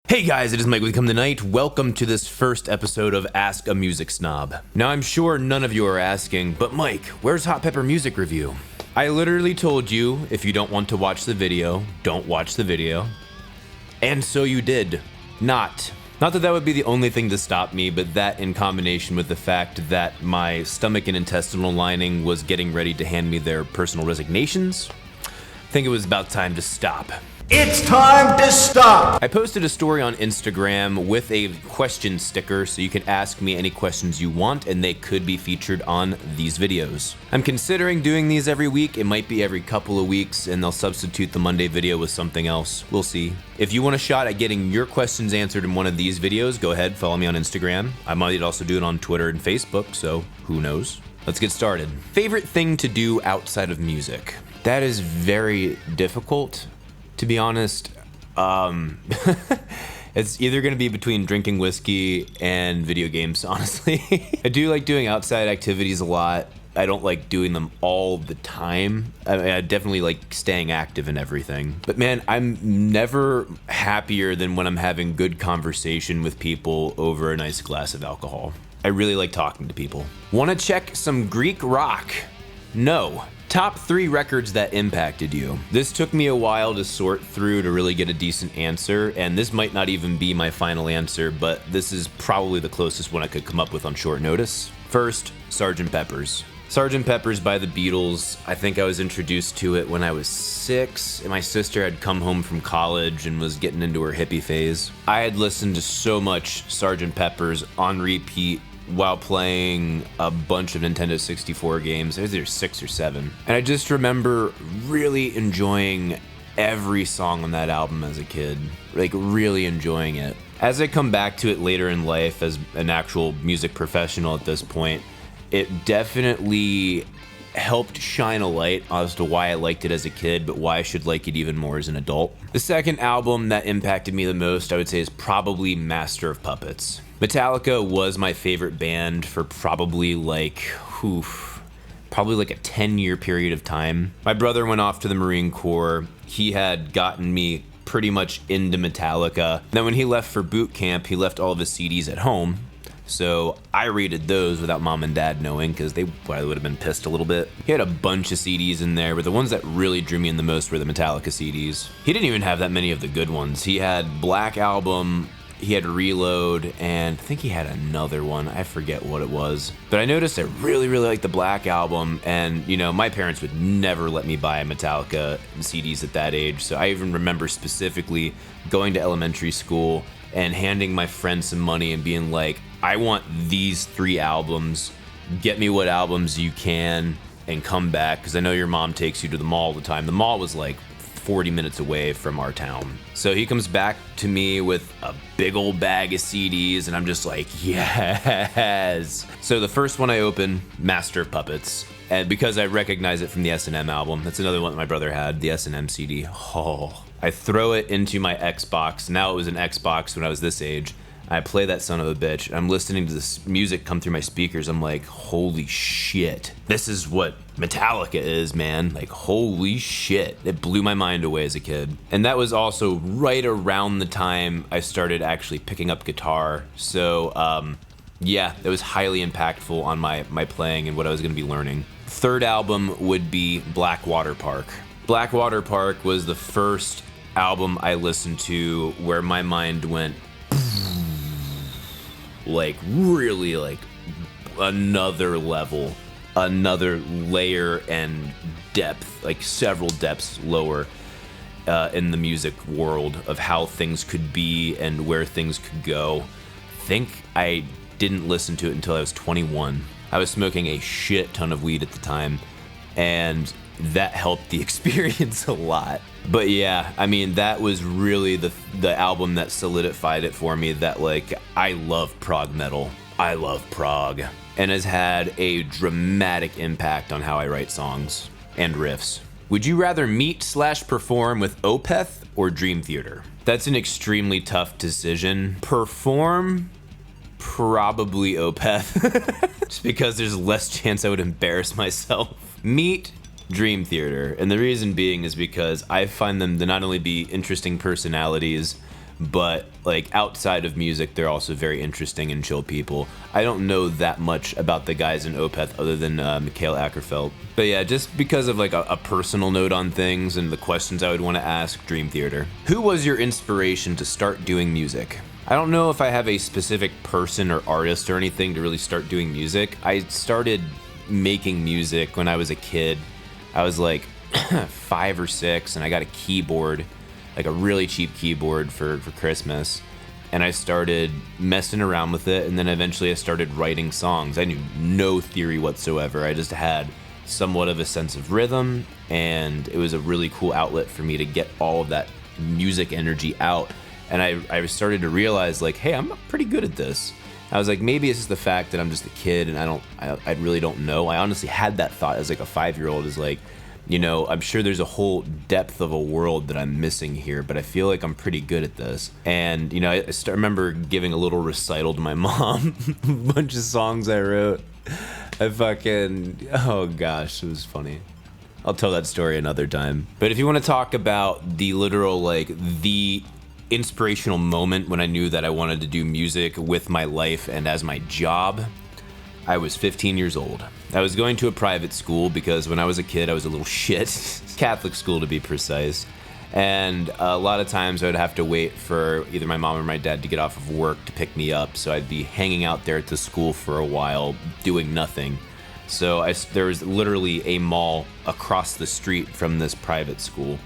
Hey guys, it is Mike with Come the Night. Welcome to this first episode of Ask a Music Snob. Now I'm sure none of you are asking, but Mike, where's Hot Pepper Music Review? I literally told you, if you don't want to watch the video, don't watch the video. And so you did. Not that would be the only thing to stop me, but that in combination with the fact that my stomach and intestinal lining was getting ready to hand me their personal resignations, I think it was about time to stop. It's time to stop! I posted a story on Instagram with a question sticker so you can ask me any questions you want and they could be featured on these videos. I'm considering doing these every week. It might be every couple of weeks and they'll substitute the Monday video with something else. We'll see. If you want a shot at getting your questions answered in one of these videos, go ahead, follow me on Instagram. I might also do it on Twitter and Facebook, so who knows? Let's get started. Favorite thing to do outside of music? That is very difficult. To be honest, it's either going to be between drinking whiskey and video games, honestly. I do like doing outside activities a lot. I don't like doing them all the time. I definitely like staying active and everything. But man, I'm never happier than when I'm having good conversation with people over a nice glass of alcohol. I really like talking to people. Want to check some Greek rock? No. Top 3 records that impacted you. This took me a while to sort through to really get a decent answer, and this might not even be my final answer, but this is probably the closest one I could come up with on short notice. First, Sgt. Pepper's. Sgt. Pepper's by the Beatles. I think I was introduced to it when I was 6, and my sister had come home from college and was getting into her hippie phase. I had listened to so much Sgt. Pepper's on repeat while playing a bunch of Nintendo 64 games. It was either 6 or 7. And I just remember really enjoying every song on that album as a kid. Like, really enjoying it. As I come back to it later in life as an actual music professional at this point, it definitely helped shine a light as to why I liked it as a kid, but why I should like it even more as an adult. The second album that impacted me the most, I would say, is probably Master of Puppets. Metallica was my favorite band for probably like a 10-year period of time. My brother went off to the Marine Corps. He had gotten me pretty much into Metallica. Then when he left for boot camp, he left all of his CDs at home. So I raided those without mom and dad knowing because they probably would have been pissed a little bit. He had a bunch of CDs in there, but the ones that really drew me in the most were the Metallica CDs. He didn't even have that many of the good ones. He had Black Album, he had Reload, and I think he had another one. I forget what it was. But I noticed I really liked the Black Album, and you know, my parents would never let me buy Metallica CDs at that age. So I even remember specifically going to elementary school and handing my friend some money and being like, I want these 3 albums. Get me what albums you can and come back, because I know your mom takes you to the mall all the time. The mall was like 40 minutes away from our town. So he comes back to me with a big old bag of CDs, and I'm just like, yes. So the first one I open, Master of Puppets. And because I recognize it from the S&M album, that's another one that my brother had, the S&M CD. Oh, I throw it into my Xbox. Now it was an Xbox when I was this age. I play that son of a bitch. I'm listening to this music come through my speakers. I'm like, holy shit. This is what Metallica is, man. Like, holy shit. It blew my mind away as a kid. And that was also right around the time I started actually picking up guitar. So, yeah, that was highly impactful on my playing and what I was going to be learning. Third album would be Blackwater Park. Blackwater Park was the first album I listened to where my mind went like really like another level, another layer and depth, like several depths lower in the music world of how things could be and where things could go. I think I didn't listen to it until I was 21. I was smoking a shit ton of weed at the time, and that helped the experience a lot. But yeah, I mean, that was really the album that solidified it for me, that like, I love prog metal. I love prog. And has had a dramatic impact on how I write songs and riffs. Would you rather meet/perform with Opeth or Dream Theater? That's an extremely tough decision. Perform, probably Opeth. Just because there's less chance I would embarrass myself. Meet, Dream Theater. And the reason being is because I find them to not only be interesting personalities, but like outside of music, they're also very interesting and chill people. I don't know that much about the guys in Opeth other than Mikhail Ackerfeld. But yeah, just because of like a personal note on things and the questions I would want to ask, Dream Theater. Who was your inspiration to start doing music? I don't know if I have a specific person or artist or anything to really start doing music. I started making music when I was a kid. I was like 5 or 6, and I got a keyboard, like a really cheap keyboard for Christmas. And I started messing around with it, and then eventually I started writing songs. I knew no theory whatsoever. I just had somewhat of a sense of rhythm, and it was a really cool outlet for me to get all of that music energy out. And I started to realize, like, hey, I'm pretty good at this. I was like, maybe it's just the fact that I'm just a kid and I really don't know. I honestly had that thought as like a 5-year-old, is like, you know, I'm sure there's a whole depth of a world that I'm missing here, but I feel like I'm pretty good at this. And, you know, I remember giving a little recital to my mom, a bunch of songs I wrote. Oh gosh, it was funny. I'll tell that story another time. But if you want to talk about the literal, like, the inspirational moment when I knew that I wanted to do music with my life and as my job, I was 15 years old. I was going to a private school because when I was a kid, I was a little shit. Catholic school, to be precise. And a lot of times I would have to wait for either my mom or my dad to get off of work to pick me up. So I'd be hanging out there at the school for a while, doing nothing. So there was literally a mall across the street from this private school.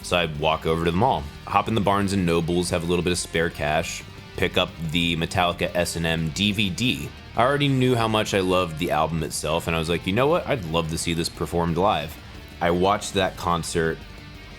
So I'd walk over to the mall, hop in the Barnes & Nobles, have a little bit of spare cash, pick up the Metallica S&M DVD. I already knew how much I loved the album itself, and I was like, you know what? I'd love to see this performed live. I watched that concert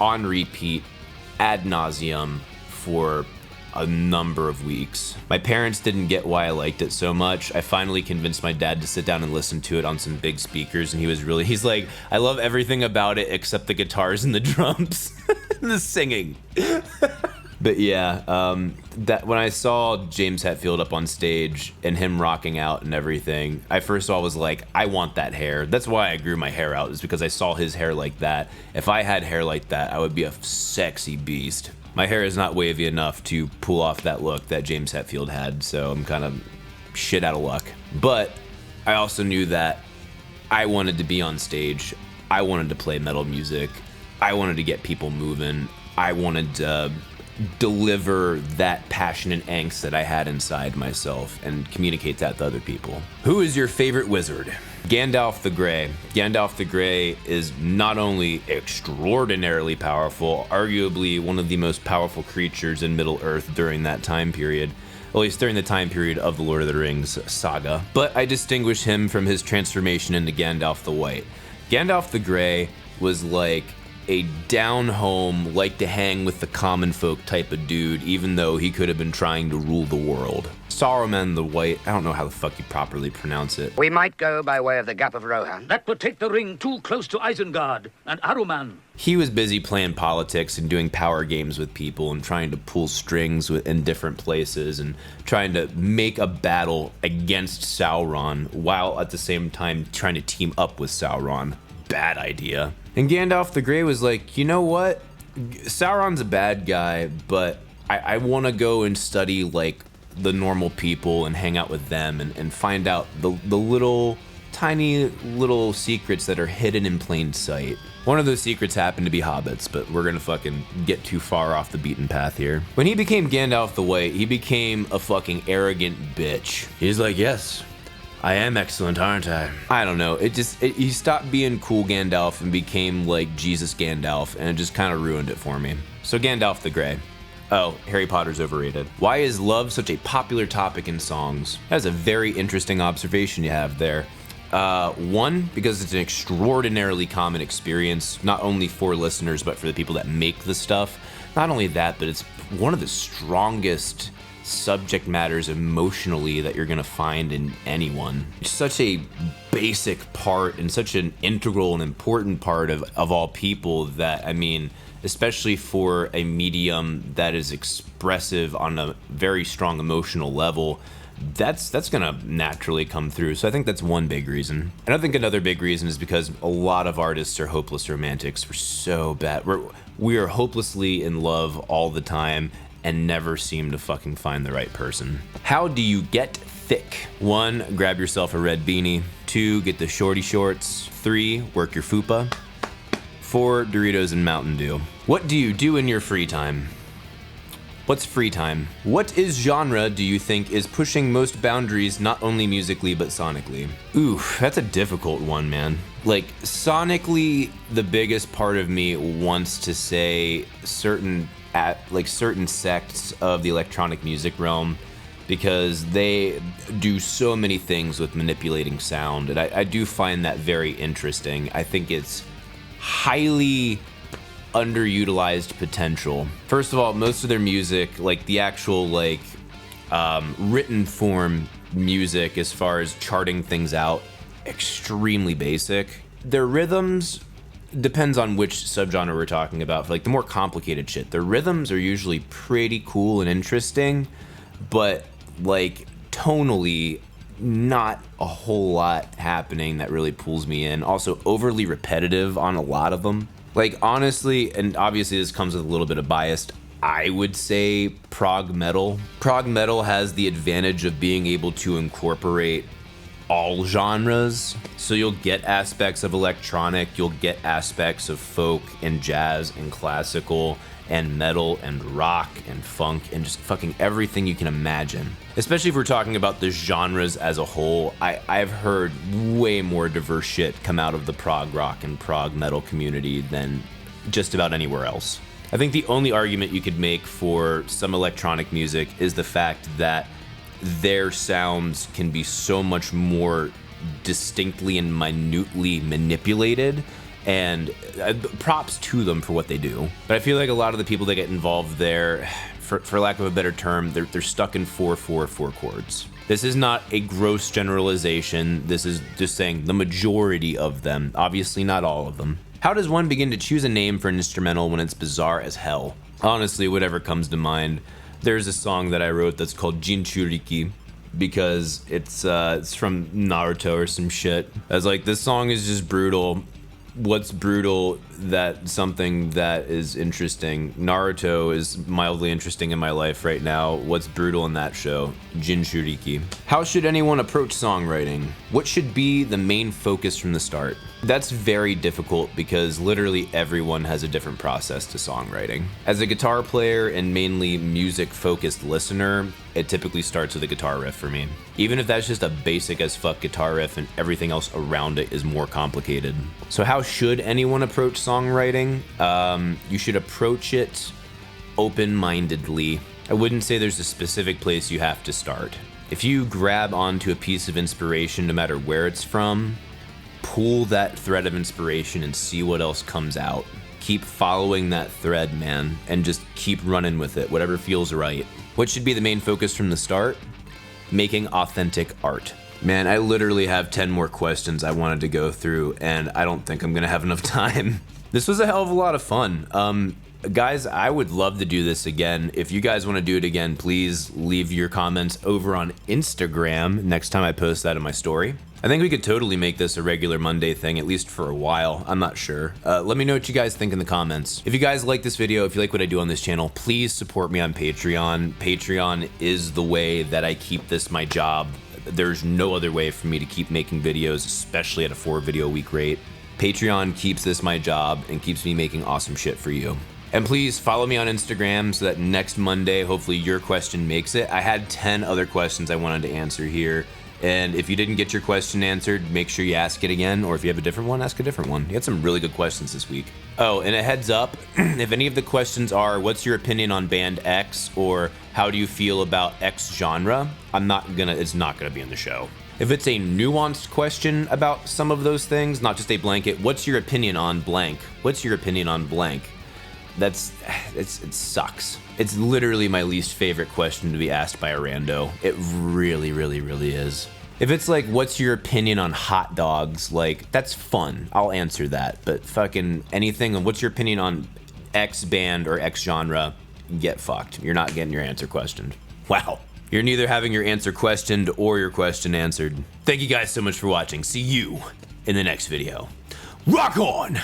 on repeat, ad nauseum, for a number of weeks. My parents didn't get why I liked it so much. I finally convinced my dad to sit down and listen to it on some big speakers, and he's like, I love everything about it except the guitars and the drums and the singing. But yeah, that when I saw James Hetfield up on stage and him rocking out and everything, I first of all was like, I want that hair. That's why I grew my hair out, is because I saw his hair like that. If I had hair like that, I would be a sexy beast. My hair is not wavy enough to pull off that look that James Hetfield had, so I'm kind of shit out of luck. But I also knew that I wanted to be on stage. I wanted to play metal music. I wanted to get people moving. I wanted to deliver that passion and angst that I had inside myself and communicate that to other people. Who is your favorite wizard? Gandalf the Grey. Gandalf the Grey is not only extraordinarily powerful, arguably one of the most powerful creatures in Middle-earth during that time period, at least during the time period of the Lord of the Rings saga, but I distinguish him from his transformation into Gandalf the White. Gandalf the Grey was like a down-home, like to hang with the common folk type of dude, even though he could have been trying to rule the world. Saruman the White, I don't know how the fuck you properly pronounce it. We might go by way of the Gap of Rohan. That would take the ring too close to Isengard and Aruman. He was busy playing politics and doing power games with people and trying to pull strings in different places and trying to make a battle against Sauron while at the same time trying to team up with Sauron. Bad idea. And Gandalf the Grey was like, you know what? Sauron's a bad guy, but I want to go and study like the normal people and hang out with them and find out the little tiny little secrets that are hidden in plain sight. One of those secrets happened to be hobbits, but we're gonna fucking get too far off the beaten path here. When he became Gandalf the White, he became a fucking arrogant bitch. He's like, yes, I am excellent, aren't I? I don't know. He stopped being cool Gandalf and became like Jesus Gandalf, and it just kind of ruined it for me. So Gandalf the Grey. Oh, Harry Potter's overrated. Why is love such a popular topic in songs? That's a very interesting observation you have there. One, because it's an extraordinarily common experience, not only for listeners, but for the people that make the stuff. Not only that, but it's one of the strongest subject matters emotionally that you're gonna find in anyone. It's such a basic part and such an integral and important part of all people that, I mean, especially for a medium that is expressive on a very strong emotional level, that's gonna naturally come through. So I think that's one big reason. And I think another big reason is because a lot of artists are hopeless romantics. We're so bad. We are hopelessly in love all the time, and never seem to fucking find the right person. How do you get thick? 1, grab yourself a red beanie. 2, get the shorty shorts. 3, work your fupa. 4, Doritos and Mountain Dew. What do you do in your free time? What's free time? What is genre do you think is pushing most boundaries, not only musically, but sonically? Oof, that's a difficult one, man. Like, sonically, the biggest part of me wants to say certain sects of the electronic music realm, because they do so many things with manipulating sound, and I do find that very interesting. I think it's highly underutilized potential. First of all, most of their music, like the actual written form music as far as charting things out, extremely basic. Their rhythms, depends on which subgenre we're talking about. For like the more complicated shit, their rhythms are usually pretty cool and interesting, but like tonally not a whole lot happening that really pulls me in. Also overly repetitive on a lot of them. Like, honestly, and obviously this comes with a little bit of bias, I would say prog metal. Prog metal has the advantage of being able to incorporate all genres. So you'll get aspects of electronic, you'll get aspects of folk and jazz and classical and metal and rock and funk and just fucking everything you can imagine. Especially if we're talking about the genres as a whole, I've heard way more diverse shit come out of the prog rock and prog metal community than just about anywhere else. I think the only argument you could make for some electronic music is the fact that their sounds can be so much more distinctly and minutely manipulated, and props to them for what they do. But I feel like a lot of the people that get involved there, for lack of a better term, they're stuck in 4/4/4 chords. This is not a gross generalization. This is just saying the majority of them, obviously not all of them. How does one begin to choose a name for an instrumental when it's bizarre as hell? Honestly, whatever comes to mind. There's a song that I wrote that's called Jinchuriki, because it's from Naruto or some shit. I was like, this song is just brutal. What's brutal that something that is interesting? Naruto is mildly interesting in my life right now. What's brutal in that show? Jinchuriki. How should anyone approach songwriting? What should be the main focus from the start? That's very difficult because literally everyone has a different process to songwriting. As a guitar player and mainly music-focused listener, it typically starts with a guitar riff for me. Even if that's just a basic as fuck guitar riff and everything else around it is more complicated. So how should anyone approach songwriting? You should approach it open-mindedly. I wouldn't say there's a specific place you have to start. If you grab onto a piece of inspiration, no matter where it's from, pull that thread of inspiration and see what else comes out. Keep following that thread, man, and just keep running with it, whatever feels right. What should be the main focus from the start? Making authentic art. Man, I literally have 10 more questions I wanted to go through, and I don't think I'm gonna have enough time. This was a hell of a lot of fun. Guys, I would love to do this again. If you guys want to do it again, please leave your comments over on Instagram next time I post that in my story. I think we could totally make this a regular Monday thing, at least for a while. I'm not sure. Let me know what you guys think in the comments. If you guys like this video, if you like what I do on this channel, please support me on Patreon. Patreon is the way that I keep this my job. There's no other way for me to keep making videos, especially at a 4-video week rate. Patreon keeps this my job and keeps me making awesome shit for you. And please follow me on Instagram so that next Monday, hopefully your question makes it. I had 10 other questions I wanted to answer here. And if you didn't get your question answered, make sure you ask it again. Or if you have a different one, ask a different one. You had some really good questions this week. Oh, and a heads up, if any of the questions are, what's your opinion on band X? Or how do you feel about X genre? It's not gonna be in the show. If it's a nuanced question about some of those things, not just a blanket, what's your opinion on blank? What's your opinion on blank? It sucks. It's literally my least favorite question to be asked by a rando. It really, really, really is. If it's like, what's your opinion on hot dogs? Like, that's fun. I'll answer that. But fucking anything on what's your opinion on X band or X genre, get fucked. You're not getting your answer questioned. Wow. You're neither having your answer questioned or your question answered. Thank you guys so much for watching. See you in the next video. Rock on!